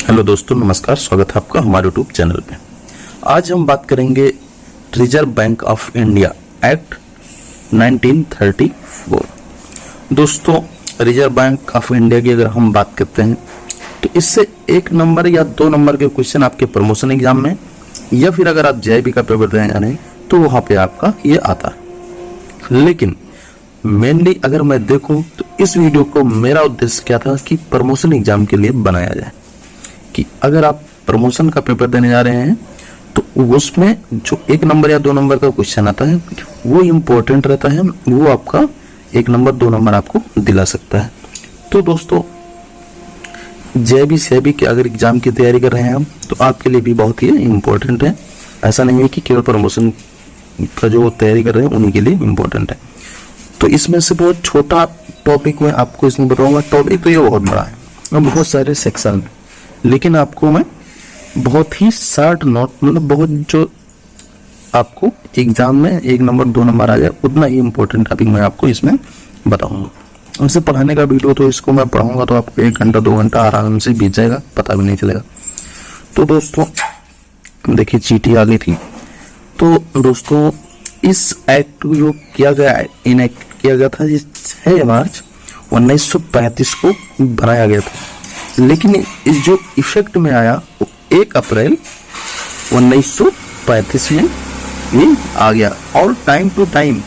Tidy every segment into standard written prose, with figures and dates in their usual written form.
Hello दोस्तों, नमस्कार। स्वागत है आपका हमारे यूट्यूब चैनल पे। आज हम बात करेंगे reserve bank of India act 1934। दोस्तों, रिजर्व बैंक ऑफ इंडिया की अगर हम बात करते हैं तो इससे 1 नंबर या 2 नंबर के क्वेश्चन आपके प्रमोशन एग्जाम में या फिर अगर आप जेईबी का पेपर देने जा रहे हैं तो वहां पे आपका ये आता है। लेकिन मेनली अगर मैं देखूं तो इस वीडियो को मेरा उद्देश्य क्या था कि प्रमोशन एग्जाम के लिए बनाया जाए कि अगर आप प्रमोशन का पेपर देने जा रहे हैं तो उसमें जो 1 नंबर या 2 नंबर का क्वेश्चन आता है वो इम्पोर्टेंट रहता है, वो आपका 1 नंबर 2 नंबर आपको दिला सकता है। तो दोस्तों, जेईबी सीआईबी के अगर एग्जाम की तैयारी कर रहे हैं हम तो आपके लिए भी बहुत ही इम्पोर्टेंट है। ऐसा नहीं है कि केवल प्रमोशन का जो तैयारी कर रहे हैं उन्हीं के लिए इम्पोर्टेंट है। तो इसमें से बहुत छोटा टॉपिक मैं आपको इसमें बताऊंगा। टॉपिक तो ये बहुत बड़ा है और बहुत सारे सेक्शन है, लेकिन आपको मैं बहुत ही शॉर्ट नोट, मतलब बहुत जो आपको एग्जाम में 1 नंबर 2 नंबर आ जाए उतना ही इम्पोर्टेंट टॉपिक मैं आपको इसमें बताऊंगा। उनसे पढ़ाने का वीडियो तो इसको मैं पढ़ाऊंगा तो आपको 1 घंटा 2 घंटा आराम से बीत जाएगा, पता भी नहीं चलेगा। तो दोस्तों देखिए, चीटी आ गई थी। तो दोस्तों, इस एक्ट जो किया गया, इनएक्ट किया गया था 6 मार्च 1935 को बनाया गया था, लेकिन इस जो इफेक्ट में आया वो 1 अप्रैल 1935 में ये आ गया। और टाइम टू टाइम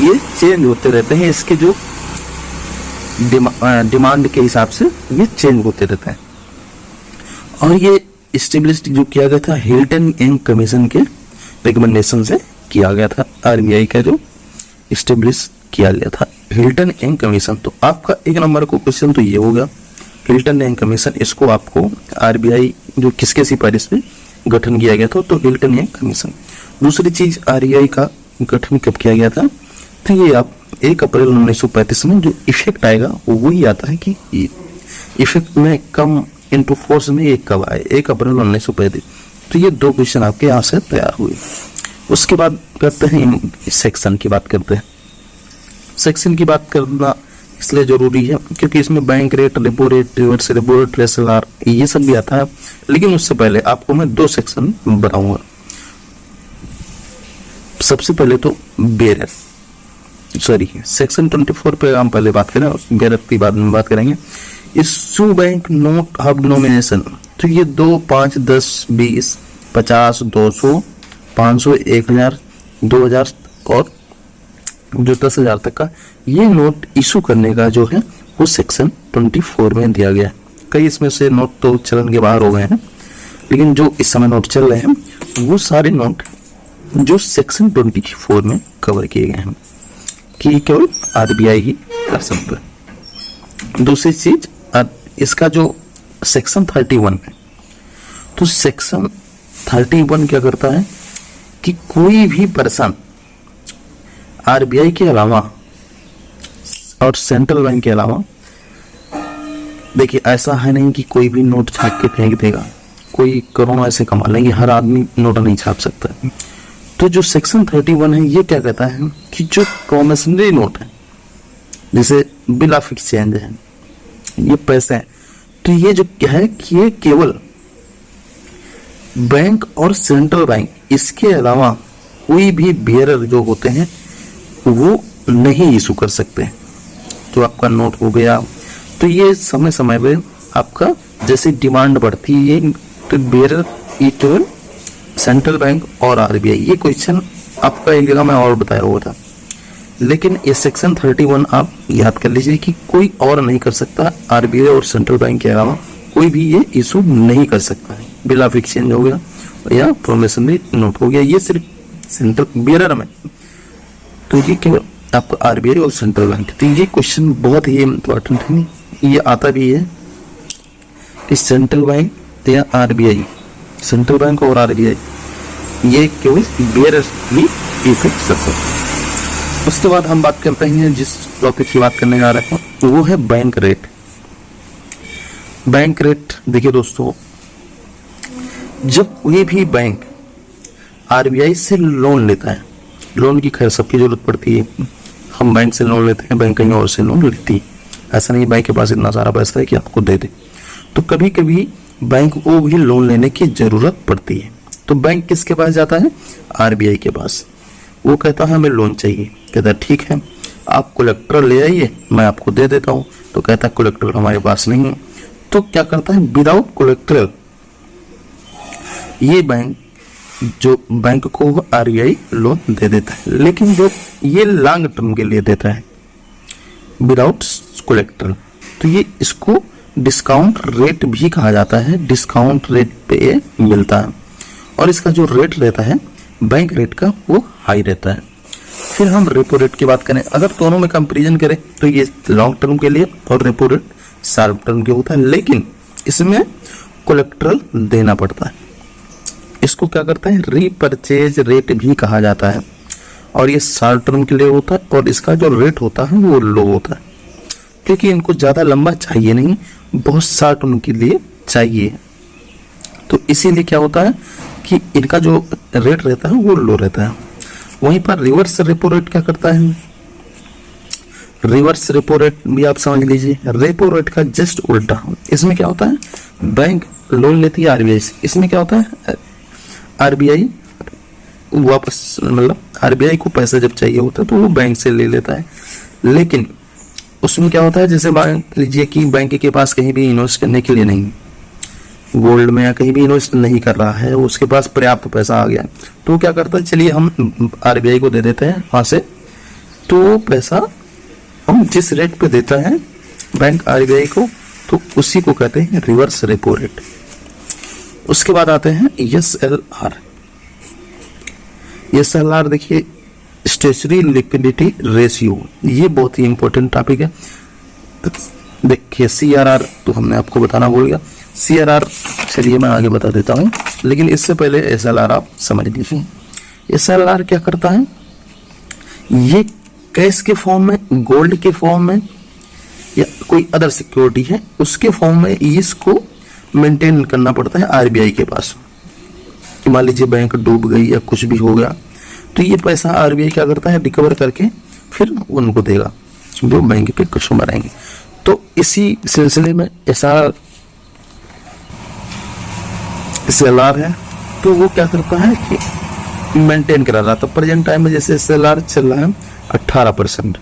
ये चेंज होते रहते हैं, इसके जो डिमांड के हिसाब से ये चेंज होते रहते हैं। और ये इस्टेब्लिश जो किया गया था हिल्टन यंग कमीशन के रिकमेंडेशन से किया गया था। आरबीआई का जो इस्टेब्लिश किया गया था हिल्टन यंग कमीशन। तो आपका 1 नंबर को क्वेश्चन तो ये होगा, हिल्टन यंग कमीशन, इसको आपको आरबीआई जो किसके सिफारिश पे गठन किया गया था, तो हिल्टन यंग कमीशन। दूसरी चीज, आरबीआई का गठन कब किया गया था, तो ये आप 1 अप्रैल 1935 में जो इफेक्ट आएगा वो वही आता है कि इफेक्ट में कम इनटू फोर्स में ये कब आए, 1 अप्रैल 1935। तो ये 2 क्वेश्चन आपके यहाँ से तैयार हुए। उसके बाद करते हैं सेक्शन की बात करते हैं। सेक्शन की बात करना इसलिए जरूरी है क्योंकि इसमें bank rate, repo rate, reverse repo rate, ट्रेसलार ये सब भी आता है। लेकिन उससे पहले आपको मैं 2 सेक्शन बताऊंगा। सबसे पहले तो बेरर, सेक्शन 24 पे हम पहले बात करें, बेरर की बाद में बात करेंगे। Issue bank note of denomination, तो ये 2, 5, 10, 20, 50, 200, 500, 1000, 2000 और जो 10,000 तक का ये नोट इशू करने का जो है वो सेक्शन 24 में दिया गया है। कई इसमें से नोट तो चलन के बाहर हो गए हैं, लेकिन जो इस समय नोट चल रहे हैं वो सारे नोट जो सेक्शन 24 में कवर किए गए हैं कि केवल आरबीआई ही कर सकता है। दूसरी चीज, इसका जो सेक्शन 31 है, तो सेक्शन 31 क्या करता है कि कोई भी पर्सन आरबीआई के अलावा और सेंट्रल बैंक के अलावा, देखिए ऐसा है नहीं कि कोई भी नोट छाप के फेंक देगा, कोई करोड़ों ऐसे कमा लेंगे, हर आदमी नोट नहीं छाप सकता। तो जो सेक्शन 31 है ये क्या कहता है कि जो प्रोमिसरी नोट है, जैसे बिल ऑफ एक्सचेंज है, ये पैसे हैं, तो ये जो क्या है कि ये केवल बैंक और सेंट्रल बैंक, इसके अलावा कोई भी बेयरर जो होते हैं वो नहीं इशू कर सकते। तो आपका नोट हो गया, तो ये समय समय पे आपका जैसे डिमांड बढ़ती है तो बेयरर ये केवल सेंट्रल बैंक और आरबीआई, ये क्वेश्चन आपका एक जगह में और बताया हुआ था। लेकिन ये सेक्शन 31 आप याद कर लीजिए कि कोई और नहीं कर सकता, आरबीआई और सेंट्रल बैंक के अलावा कोई भी ये इशू नहीं कर सकता है। बिल ऑफ एक्सचेंज हो गया या प्रोमिसरी नोट हो गया, ये सिर्फ सेंट्रल बेयरर में, तो ये केवल आपका आरबीआई और सेंट्रल बैंक। तो ये क्वेश्चन बहुत ही इम्पोर्टेंट है, ये आता भी है कि सेंट्रल बैंक या आरबीआई, सेंट्रल बैंक और आरबीआई ये केवल बेयरर ही इफेक्ट कर सकते हैं। उसके बाद हम बात करते हैं जिस टॉपिक की बात करने जा रहे हैं वो है बैंक रेट। बैंक रेट देखिए दोस्तों, जब कोई भी बैंक आरबीआई से लोन लेता है, लोन की खैर सबकी जरूरत पड़ती है, हम बैंक से लोन लेते हैं, बैंक कहीं और से लोन लेती है, ऐसा नहीं बैंक के पास इतना सारा पैसा है कि आपको दे दे। तो कभी कभी बैंक को भी लोन लेने की जरूरत पड़ती है। तो बैंक किसके पास जाता है? आरबीआई के पास। वो कहता है हमें लोन चाहिए, कहता है ठीक है आप कोलेक्टर ले आइए, मैं आपको दे देता हूँ। तो कहता है कोलेक्टर हमारे पास नहीं है। तो क्या करता है, विदाउट कोलेक्टर ये बैंक को आरबीआई लोन दे देता है, लेकिन जो ये लॉन्ग टर्म के लिए देता है विदाउट कोलेक्टर, तो ये इसको डिस्काउंट रेट भी कहा जाता है। डिस्काउंट रेट पे ये मिलता है और इसका जो रेट रहता है बैंक रेट का वो हाई रहता है। फिर हम रेपो रेट की बात करें, अगर दोनों में कंपैरिजन करें तो ये लॉन्ग टर्म के लिए और रेपो रेट शॉर्ट टर्म के होता है, लेकिन इसमें कोलेक्ट्रल देना पड़ता है। इसको क्या करता है, रीपरचेज रेट भी कहा जाता है और ये शॉर्ट टर्म के लिए होता है और इसका जो रेट होता है वो लो होता है, क्योंकि इनको ज़्यादा लंबा चाहिए नहीं, बहुत शॉर्ट टर्म के लिए चाहिए। तो इसीलिए क्या होता है कि इनका जो रेट रहता है वो लो रहता है। वहीं पर रिवर्स रेपो रेट क्या करता है, रिवर्स रेपो रेट भी आप समझ लीजिए, रेपो रेट का जस्ट उल्टा। इसमें क्या होता है, बैंक लोन लेती है आरबीआई से, इसमें क्या होता है आरबीआई वापस, मतलब आरबीआई को पैसा जब चाहिए होता है तो वो बैंक से ले लेता है। लेकिन उसमें क्या होता है, जैसे मान लीजिए कि बैंक के पास कहीं भी इन्वेस्ट करने के लिए नहीं, गोल्ड में या कहीं भी इन्वेस्ट नहीं कर रहा है, उसके पास पर्याप्त पैसा आ गया, तो क्या करता है चलिए हम आरबीआई को दे देते हैं वहां से। तो पैसा हम जिस रेट पे देता है बैंक आरबीआई को, तो उसी को कहते हैं रिवर्स रेपो रेट। उसके बाद आते हैं एसएलआर। एसएलआर देखिए स्टेशनरी लिक्विडिटी रेशियो, ये बहुत ही इंपॉर्टेंट टॉपिक है। देखिए सीआरआर तो हमने आपको बताना भूल गया, सीआरआर चलिए मैं आगे बता देता हूँ, लेकिन इससे पहले एसएलआर आप समझ लीजिए। एसएलआर क्या करता है, ये कैश के फॉर्म में, गोल्ड के फॉर्म में या कोई अदर सिक्योरिटी है उसके फॉर्म में इसको मेंटेन करना पड़ता है आरबीआई के पास। मान लीजिए बैंक डूब गई या कुछ भी हो गया, तो ये पैसा आरबीआई क्या करता है, रिकवर करके फिर उनको देगा जो बैंक के कस्टमर आएंगे। तो इसी सिलसिले में एसएलआर है, तो वो क्या करता है कि मेंटेन करा रहा था। प्रेजेंट टाइम में जैसे एसएलआर चल रहा है 18%,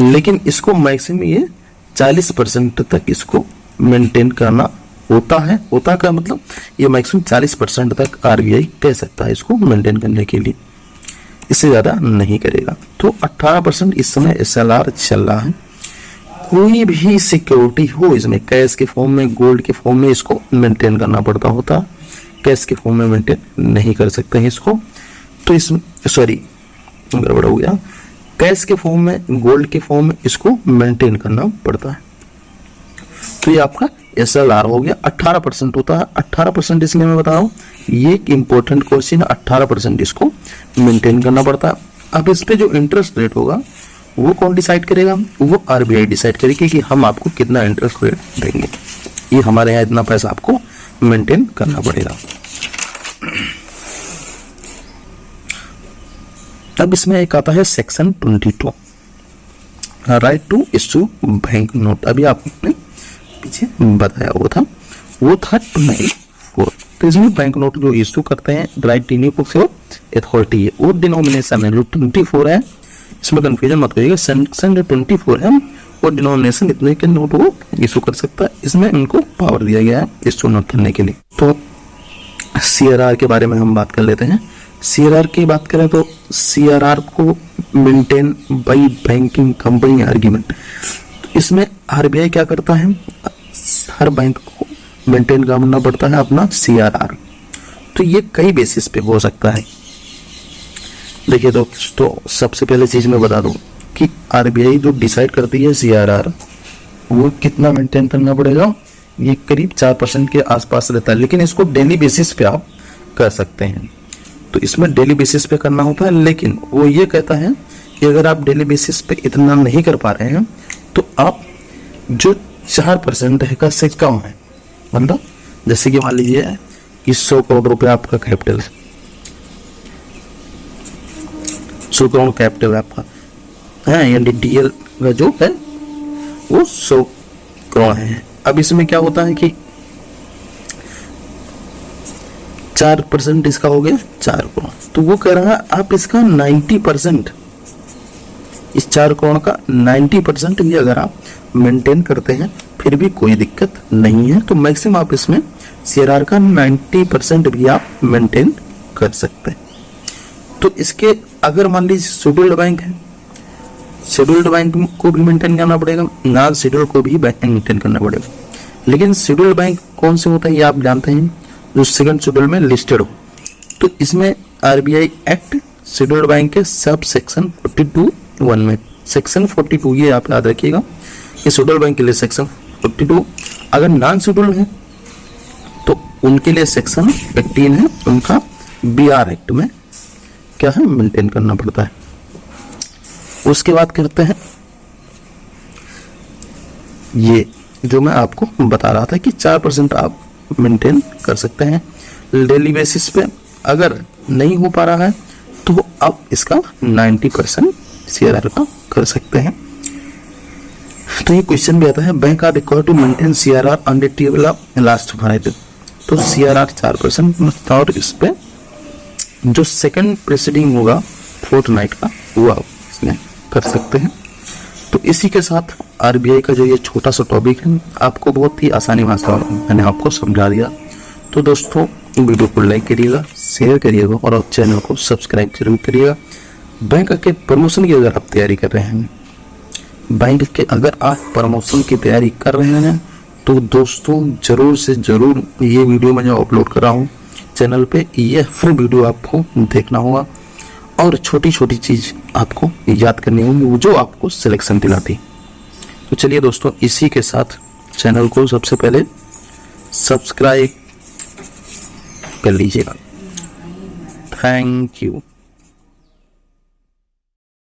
लेकिन इसको मैक्सिमम ये 40% तक इसको मेंटेन करना होता है। होता का मतलब ये मैक्सिमम 40% तक आरबीआई कह सकता है इसको मेंटेन करने के लिए, इससे ज्यादा नहीं करेगा। तो 18% इस समय एसएलआर चल रहा है। कोई भी सिक्योरिटी हो इसमें, कैश के फॉर्म में, गोल्ड के फॉर्म में, इसको मेंटेन करना पड़ता होता, कैश के फॉर्म में मेंटेन नहीं कर सकते हैं इसको। तो इसमें सॉरी गड़बड़ हो गया, कैश के फॉर्म में, गोल्ड के फॉर्म में इसको मेंटेन करना पड़ता है। तो ये आपका एसएलआर हो गया, 18% होता है। 18% इसलिए मैं बता रहा हूँ, ये एक इंपॉर्टेंट क्वेश्चन है, 18% इसको मेंटेन करना पड़ता है। अब इस पे जो इंटरेस्ट रेट होगा वो कौन डिसाइड करेगा, वो आरबीआई डिसाइड करेगी कि हम आपको कितना इंटरेस्ट रेट देंगे, ये हमारे यहाँ इतना पैसा आपको मेंटेन करना पड़ेगा। अब इसमें एक आता है section 22, right to issue bank note. अभी आपने पीछे बताया हुआ था, वो था 24। तो इसमें बैंक नोट जो इश्यू करते हैं राइट इन अथॉरिटी है, वो डिनोमिनेशन है जो 24 है, इसमें कंफ्यूजन मत करिएगा। सेक्शन 24 है वो डिनोमिनेशन इतने के नोट वो इशू कर सकता है, इसमें उनको पावर दिया गया है इशू नोट करने के लिए। तो सीआरआर के बारे में हम बात कर लेते हैं। सीआरआर की बात करें तो सीआरआर को maintain by banking company argument, इसमें आरबीआई क्या करता है, हर बैंक को मेंटेन करना पड़ता है अपना सीआरआर। तो ये कई बेसिस पे हो सकता है। देखिए तो सबसे पहले चीज मैं बता दूं कि आरबीआई जो डिसाइड करती है सीआरआर वो कितना मेंटेन करना पड़ेगा, ये करीब 4% के आसपास रहता है, लेकिन इसको डेली बेसिस पे आप कर सकते हैं। तो इसमें डेली बेसिस पे करना होता है, लेकिन वो ये कहता है कि अगर आप डेली बेसिस पे इतना नहीं कर पा रहे हैं तो आप जो 4% है का से कम है, मतलब जैसे कि मान लीजिए कि 100 करोड़ रुपए आपका कैपिटल, 100 करोड़ कैपिटल आपका है, यानी डीएल का जो है वो 100 करोड़ है। अब इसमें क्या होता है कि 4% इसका हो गया 4 करोड़। तो वो कह रहा है आप इसका 90%, इस 4 करोड़ का 90% भी अगर आप मेंटेन करते हैं फिर भी कोई दिक्कत नहीं है। तो मैक्सिमम आप इसमें CRR का 90% भी आप मेंटेन कर सकते हैं। तो इसके अगर मान लीजिए शेड्यूल्ड बैंक है, शेड्यूल्ड बैंक को भी मेंटेन करना पड़ेगा, नॉन शेड्यूल्ड को भी मेंटेन करना पड़ेगा। लेकिन शेड्यूल्ड बैंक कौन से होता है ये आप जानते हैं, जो सेकंड शेड्यूल में लिस्टेड हो। तो इसमें RBI एक्ट शेड्यूल्ड बैंक के सब सेक्शन 42(1) में, सेक्शन 42 ये आप याद रखिएगा कि शेड्यूल्ड बैंक के लिए सेक्शन 42, अगर नॉन शेड्यूल्ड है तो उनके लिए सेक्शन 18 है, उनका BR एक्ट में क्या है मेंटेन करना पड़ता है। उसके बाद करते हैं ये जो मैं आपको बता रहा था कि 4% आप मेंटेन कर सकते हैं डेली बेसिस पे। अगर नहीं हो पा रहा है तो आप इसका 90% CRR का कर सकते हैं। तो ये क्वेश्चन भी आता है, bank are required to maintain CRR on the table of last Friday. तो CRR 4% और इस पे जो सेकंड प्रेसिडिंग होगा फोर्टनाइट का वो आप इसमें कर सकते हैं। तो इसी के साथ RBI का जो ये छोटा सा टॉपिक है आपको बहुत ही आसानी भाषा में मैंने आपको समझा दिया। तो दोस्तों वीडियो को लाइक करिएगा, शेयर करिएगा और चैनल को सब्सक्राइब जरूर करिएगा। बैंक के प्रमोशन की अगर आप तैयारी कर रहे हैं, बैंक के अगर आप प्रमोशन की तैयारी कर रहे हैं तो दोस्तों जरूर से जरूर ये वीडियो मैं जो अपलोड कर रहा हूँ चैनल पे, ये फुल वीडियो आपको देखना होगा और छोटी छोटी चीज आपको याद करनी होगी जो आपको सिलेक्शन दिलाती। तो चलिए दोस्तों इसी के साथ चैनल को सबसे पहले सब्सक्राइब कर लीजिएगा। Thank you.